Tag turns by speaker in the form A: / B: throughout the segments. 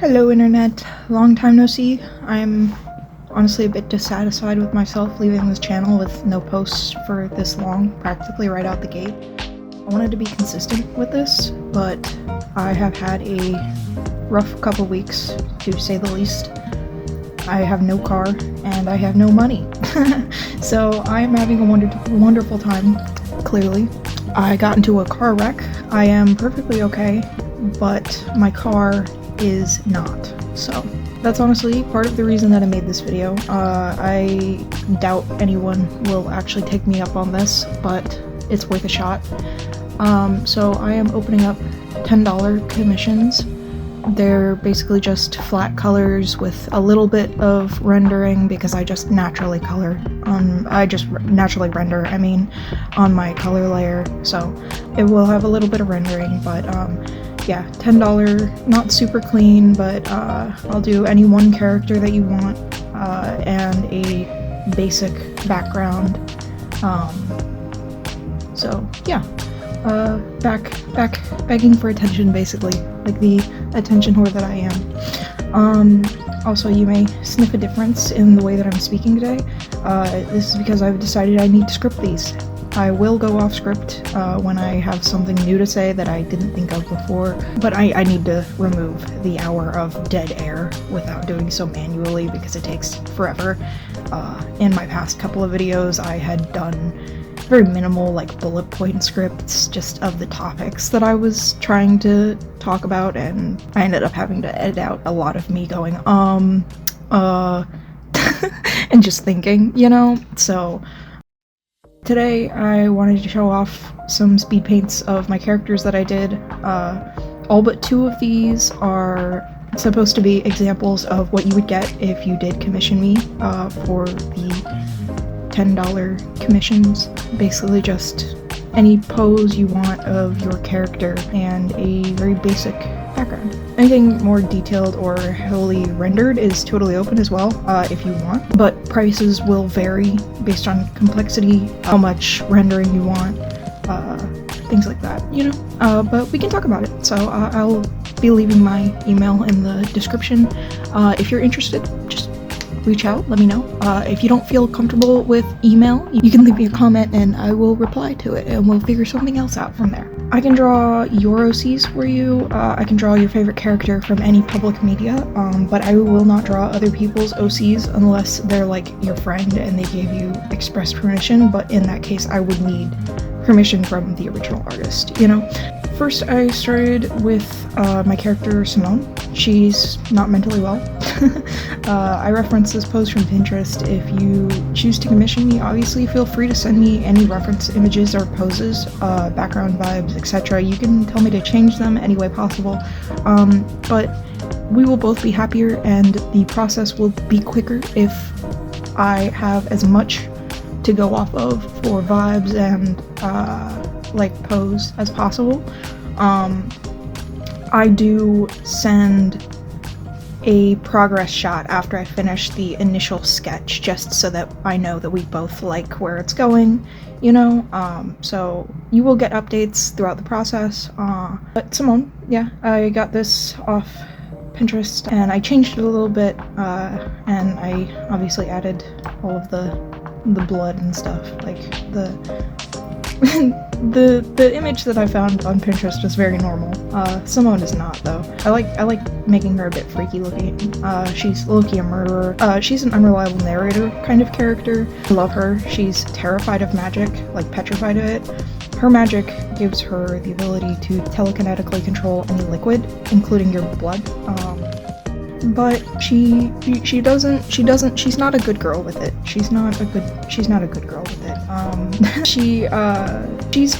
A: Hello internet, long time no see. I'm honestly a bit dissatisfied with myself leaving this channel with no posts for this long, practically right out the gate. I wanted to be consistent with this, but I have had a rough couple weeks, to say the least. I have no car, and I have no money. So I am having a wonderful time, clearly. I got into a car wreck. I am perfectly okay, but my car is not. So that's honestly part of the reason that I made this video. I doubt anyone will actually take me up on this, but it's worth a shot. So I am opening up $10 commissions. They're basically just flat colors with a little bit of rendering because I just naturally color on, on my color layer. So it will have a little bit of rendering, but yeah, $10, not super clean, but I'll do any one character that you want, and a basic background. So yeah, begging for attention, basically, like the attention whore that I am. Also, you may sniff a difference in the way that I'm speaking today. This is because I've decided I need to script these. I will go off script when I have something new to say that I didn't think of before, but I need to remove the hour of dead air without doing so manually because it takes forever. In my past couple of videos I had done very minimal like bullet point scripts just of the topics that I was trying to talk about, and I ended up having to edit out a lot of me going and just thinking, you know? So today I wanted to show off some speed paints of my characters that I did. All but two of these are supposed to be examples of what you would get if you did commission me for the $10 commissions. Basically just any pose you want of your character and a very basic background. Anything more detailed or heavily rendered is totally open as well, if you want, but prices will vary based on complexity, how much rendering you want, things like that, you know? But we can talk about it, so I'll be leaving my email in the description. If you're interested, just reach out, let me know. If you don't feel comfortable with email, you can leave me a comment and I will reply to it and we'll figure something else out from there. I can draw your OCs for you, I can draw your favorite character from any public media, but I will not draw other people's OCs unless they're like your friend and they gave you express permission, but in that case I would need permission from the original artist, you know? First I started with my character Simone. She's not mentally well. I reference this pose from Pinterest. If you choose to commission me, obviously feel free to send me any reference images or poses, background vibes, etc. You can tell me to change them any way possible, but we will both be happier and the process will be quicker if I have as much to go off of for vibes and like pose as possible. I do send a progress shot after I finish the initial sketch just so that I know that we both like where it's going, you know? So you will get updates throughout the process. But Simone, yeah, I got this off Pinterest and I changed it a little bit, and I obviously added all of the blood and stuff, like the image that I found on Pinterest was very normal. Simone is not, though. I like making her a bit freaky looking. She's low-key a murderer. She's an unreliable narrator kind of character. I love her. She's terrified of magic, like petrified of it. Her magic gives her the ability to telekinetically control any liquid, including your blood. But she's not a good girl with it. She's not a good girl with it. She's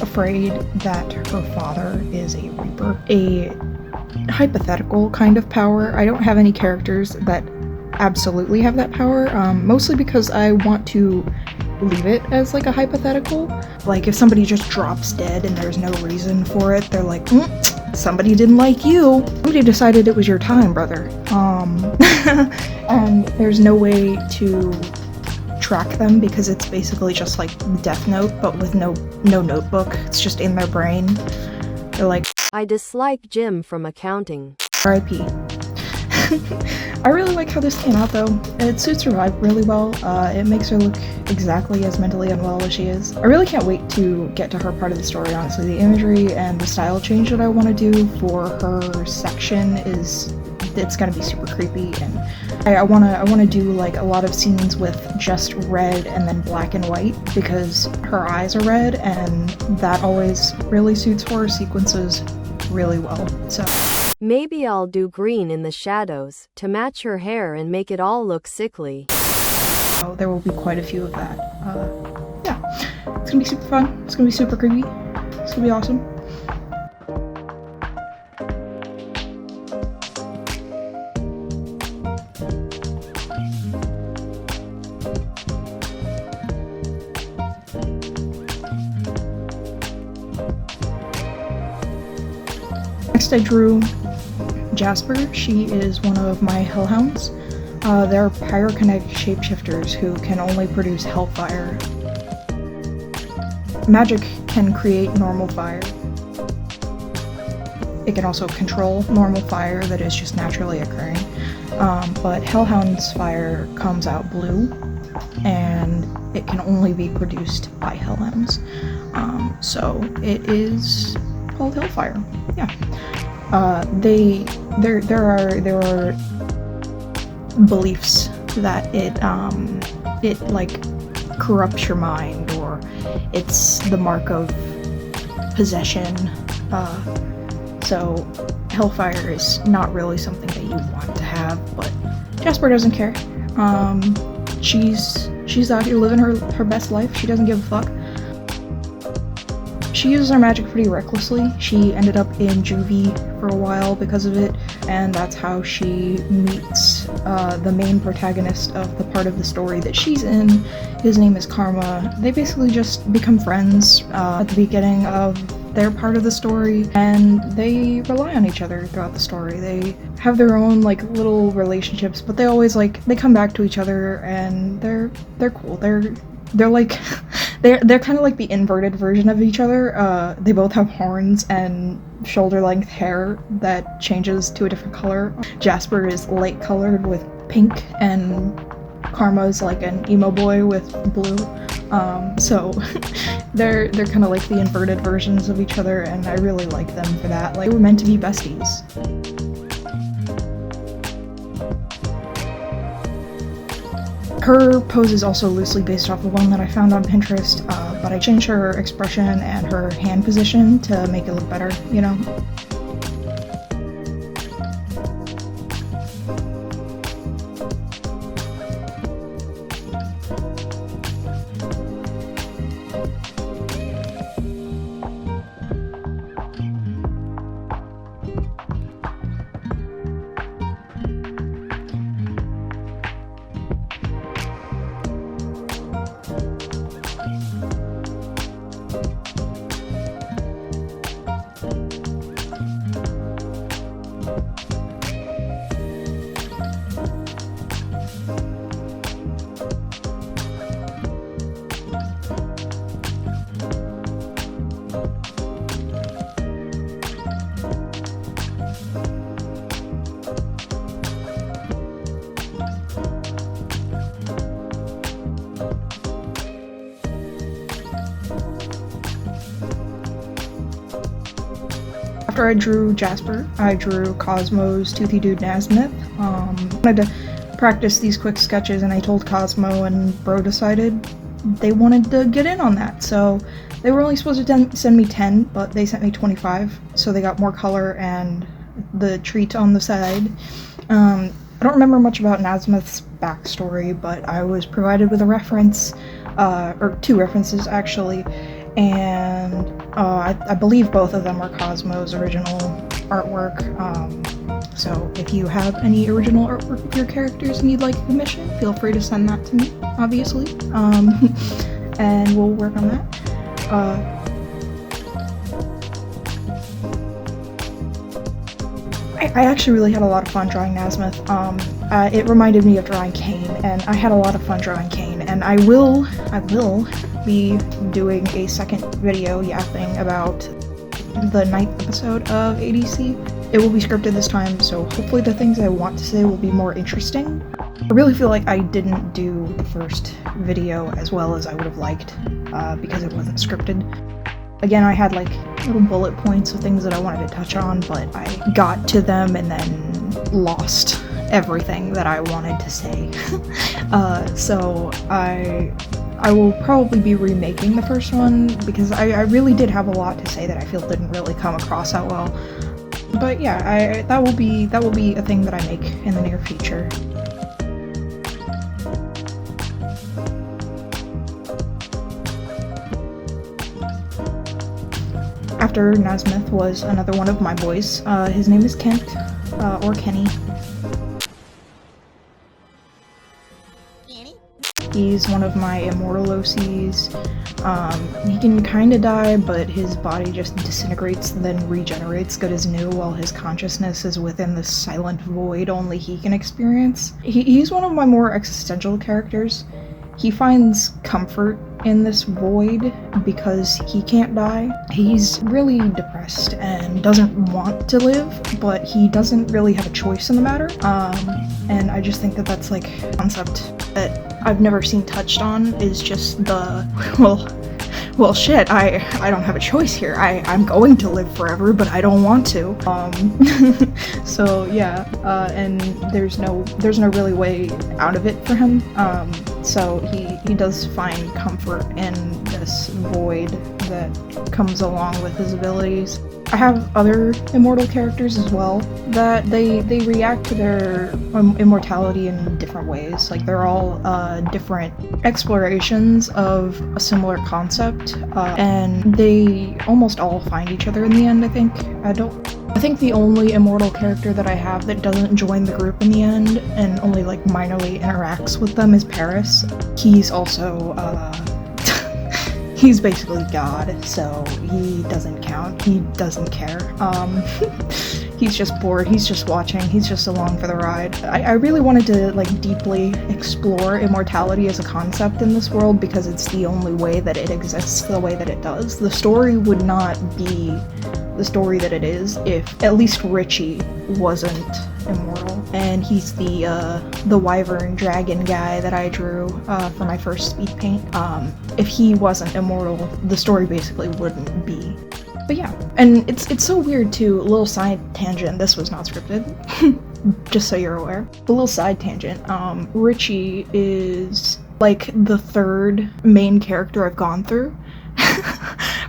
A: afraid that her father is a reaper. A hypothetical kind of power. I don't have any characters that absolutely have that power, mostly because I want to leave it as like a hypothetical. Like if somebody just drops dead and there's no reason for it, they're like, somebody didn't like you. Somebody decided it was your time, brother. And there's no way to track them because it's basically just like Death Note, but with no notebook. It's just in their brain. They're like,
B: I dislike Jim from accounting.
A: RIP. I really like how this came out though. It suits her vibe really well. It makes her look exactly as mentally unwell as she is. I really can't wait to get to her part of the story, honestly. The imagery and the style change that I want to do for her section it's gonna be super creepy, and I wanna do like a lot of scenes with just red and then black and white because her eyes are red, and that always really suits horror sequences really well. So
B: maybe I'll do green in the shadows to match her hair and make it all look sickly.
A: so there will be quite a few of that. Yeah, it's gonna be super fun. It's gonna be super creepy. It's gonna be awesome. Next I drew Jasper. She is one of my hellhounds. They're pyrokinetic shapeshifters who can only produce hellfire. Magic can create normal fire. It can also control normal fire that is just naturally occurring. But hellhound's fire comes out blue, and it can only be produced by hellhounds. So it is called hellfire. Yeah. There are beliefs that it like corrupts your mind, or it's the mark of possession. So hellfire is not really something that you want to have, but Jasper doesn't care. She's out here living her best life. She doesn't give a fuck. She uses her magic pretty recklessly. She ended up in juvie for a while because of it, and that's how she meets the main protagonist of the part of the story that she's in. His name is Karma. They basically just become friends at the beginning of their part of the story, and they rely on each other throughout the story. They have their own like little relationships, but they always they come back to each other, and they're cool. They're like they're kind of like the inverted version of each other. They both have horns and shoulder-length hair that changes to a different color. Jasper is light colored with pink, and Karma's like an emo boy with blue. So they're kind of like the inverted versions of each other, and I really like them for that. Like, they were meant to be besties. Her pose is also loosely based off the one that I found on Pinterest, but I changed her expression and her hand position to make it look better, you know? After I drew Jasper, I drew Cosmo's toothy dude Nasmouth. I wanted to practice these quick sketches, and I told Cosmo, and Bro decided they wanted to get in on that. So they were only supposed to send me 10, but they sent me 25, so they got more color and the treat on the side. I don't remember much about Nasmouth's backstory, but I was provided with a reference, or two references actually, and I believe both of them are Cosmo's original artwork. So if you have any original artwork of your characters and you'd like a commission, feel free to send that to me, obviously, and we'll work on that. I actually really had a lot of fun drawing Nasmouth. It reminded me of drawing Cain, and I had a lot of fun drawing Cain, and I will be doing a second video yapping about the 9th episode of ADC. it will be scripted this time, so hopefully the things I want to say will be more interesting. I really feel like I didn't do the first video as well as I would have liked, because it wasn't scripted. Again, I had like little bullet points of things that I wanted to touch on, but I got to them and then lost everything that I wanted to say. So I will probably be remaking the first one because I really did have a lot to say that I feel didn't really come across that well. But yeah, that will be a thing that I make in the near future. After Nasmouth was another one of my boys. His name is Kent, or Kenny. He's one of my immortal OCs. He can kinda die, but his body just disintegrates and then regenerates good as new while his consciousness is within this silent void only he can experience. He's one of my more existential characters. He finds comfort in this void because he can't die. He's really depressed and doesn't want to live, but he doesn't really have a choice in the matter. And I just think that that's like a concept that I've never seen touched on, is just the, well shit, I don't have a choice here. I'm going to live forever, but I don't want to. So yeah, and there's no really way out of it for him. So he does find comfort in this void that comes along with his abilities. I have other immortal characters as well that they react to their immortality in different ways. Like they're all different explorations of a similar concept, and they almost all find each other in the end, I think. I think the only immortal character that I have that doesn't join the group in the end and only like minorly interacts with them is Paris. He's also he's basically God, so he doesn't count. He doesn't care. He's just bored, he's just watching, he's just along for the ride. I really wanted to like deeply explore immortality as a concept in this world because it's the only way that it exists the way that it does. The story would not be the story that it is if at least Richie wasn't immortal. And he's the wyvern dragon guy that I drew for my first speed paint. If he wasn't immortal, the story basically wouldn't be. But yeah, and it's so weird too, a little side tangent, this was not scripted, just so you're aware. A little side tangent, Richie is like the third main character I've gone through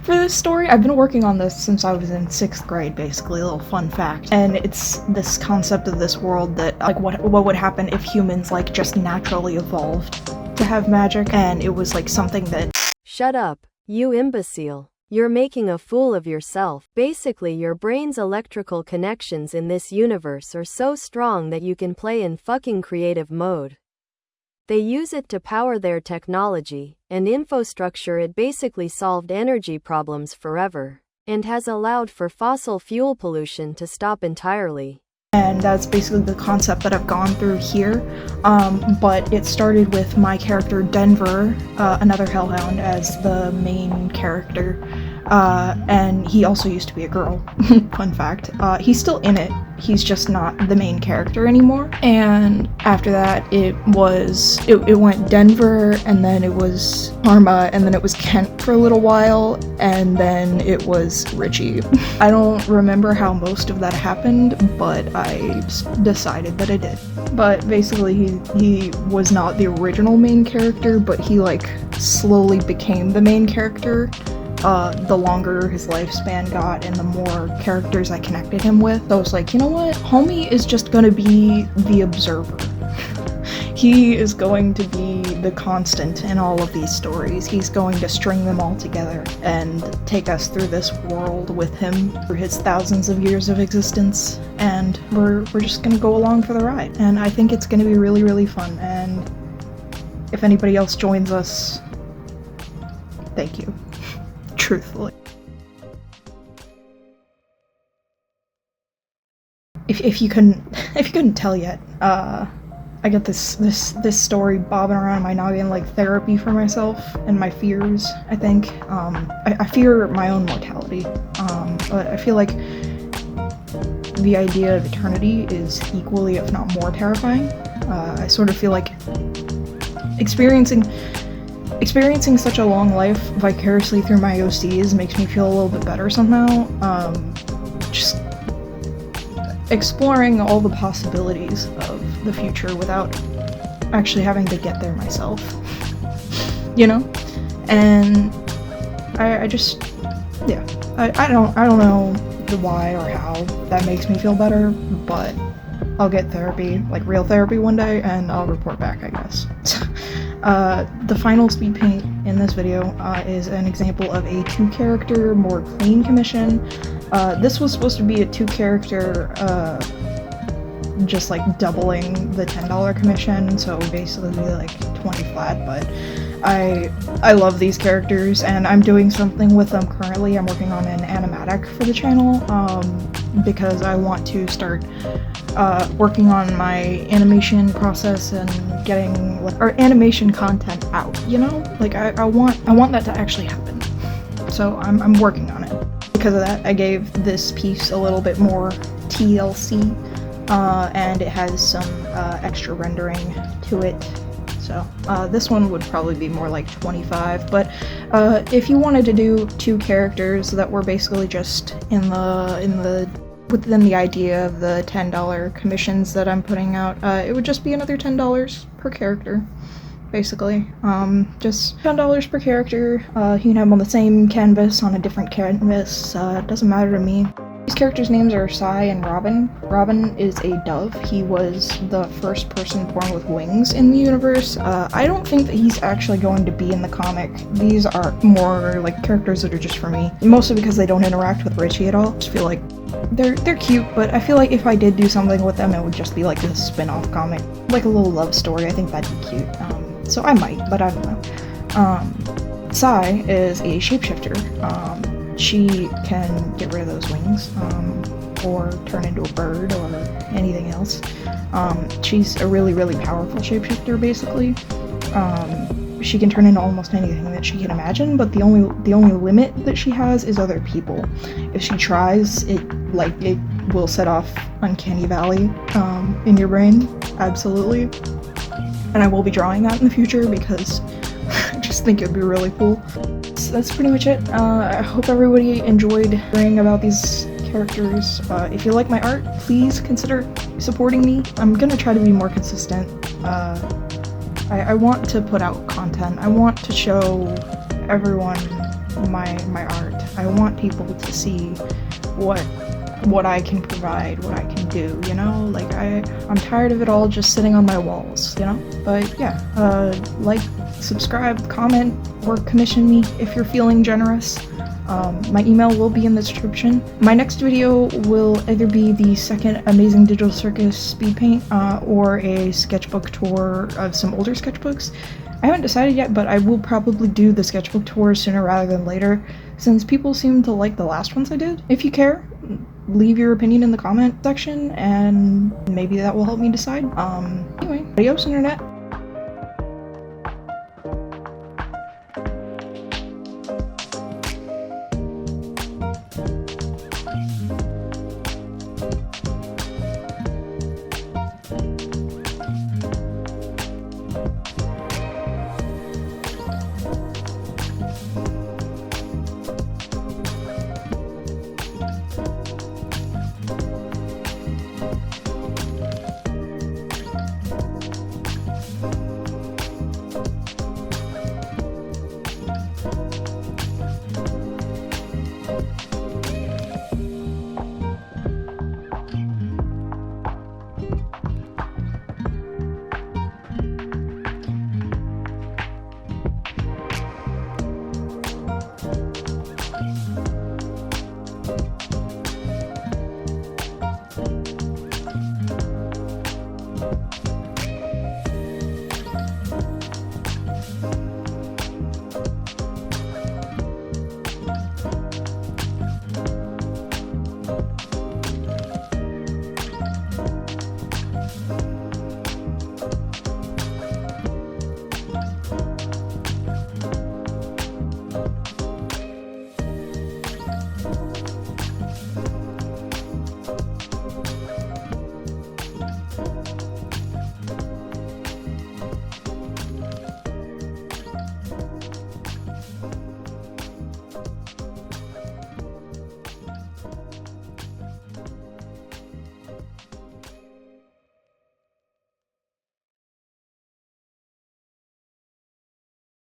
A: for this story. I've been working on this since I was in 6th grade, basically, a little fun fact. And it's this concept of this world that, like, what would happen if humans, like, just naturally evolved to have magic, and it was, like, something that—
B: Shut up, you imbecile. You're making a fool of yourself. Basically, your brain's electrical connections in this universe are so strong that you can play in fucking creative mode. They use it to power their technology and infrastructure. It basically solved energy problems forever and has allowed for fossil fuel pollution to stop entirely.
A: And that's basically the concept that I've gone through here, but it started with my character Denver, another hellhound, as the main character, and he also used to be a girl, fun fact. He's still in it, he's just not the main character anymore. And after that it went Denver, and then it was Karma, and then it was Kent for a little while, and then it was Richie. I don't remember how most of that happened, but I decided that it did. But basically he was not the original main character, but he like slowly became the main character the longer his lifespan got and the more characters I connected him with. So I was like, you know what? Homie is just gonna be the observer. He is going to be the constant in all of these stories. He's going to string them all together and take us through this world with him through his thousands of years of existence, and we're just gonna go along for the ride. And I think it's gonna be really, really fun, and if anybody else joins us, thank you. Truthfully. If you couldn't tell yet, I get this story bobbing around in my noggin like therapy for myself and my fears, I think. I fear my own mortality, but I feel like the idea of eternity is equally, if not more, terrifying. I sort of feel like experiencing such a long life vicariously through my OCs makes me feel a little bit better somehow. Just exploring all the possibilities of the future without actually having to get there myself, you know? And I just, yeah, I don't know the why or how that makes me feel better, but I'll get therapy, like real therapy one day, and I'll report back, I guess. The final speed paint in this video is an example of a 2-character, more clean commission. This was supposed to be a 2-character, just like doubling the $10 commission, so basically like 20 flat, but I love these characters and I'm doing something with them currently. I'm working on an animatic for the channel, because I want to start working on my animation process and getting or animation content out, you know? Like I want that to actually happen. So I'm working on it. Because of that, I gave this piece a little bit more TLC, and it has some extra rendering to it. So this one would probably be more like 25, but if you wanted to do 2 characters that were basically just within the idea of the $10 commissions that I'm putting out, it would just be another $10 per character, basically. Just $10 per character. You can have them on the same canvas, on a different canvas, doesn't matter to me. These characters' names are Sai and Robin. Robin is a dove. He was the first person born with wings in the universe. I don't think that he's actually going to be in the comic. These are more like characters that are just for me. Mostly because they don't interact with Richie at all. I just feel like they're cute, but I feel like if I did do something with them, it would just be like a spin-off comic. Like a little love story. I think that'd be cute. So I might, but I don't know. Sai is a shapeshifter. She can get rid of those wings, or turn into a bird or anything else. She's a really, really powerful shapeshifter, basically. She can turn into almost anything that she can imagine, but the only limit that she has is other people. If she tries, it will set off Uncanny Valley in your brain, absolutely. And I will be drawing that in the future because I just think it'd be really cool. So that's pretty much it. I hope everybody enjoyed hearing about these characters. If you like my art, please consider supporting me. I'm gonna try to be more consistent. I want to put out content. I want to show everyone my art. I want people to see what I can provide, what I can do, you know? Like, I'm tired of it all just sitting on my walls, you know? But yeah, like, subscribe, comment, or commission me if you're feeling generous. My email will be in the description. My next video will either be the second Amazing Digital Circus speed paint, or a sketchbook tour of some older sketchbooks. I haven't decided yet, but I will probably do the sketchbook tour sooner rather than later, since people seem to like the last ones I did. If you care, leave your opinion in the comment section, and maybe that will help me decide. Anyway, adios, internet.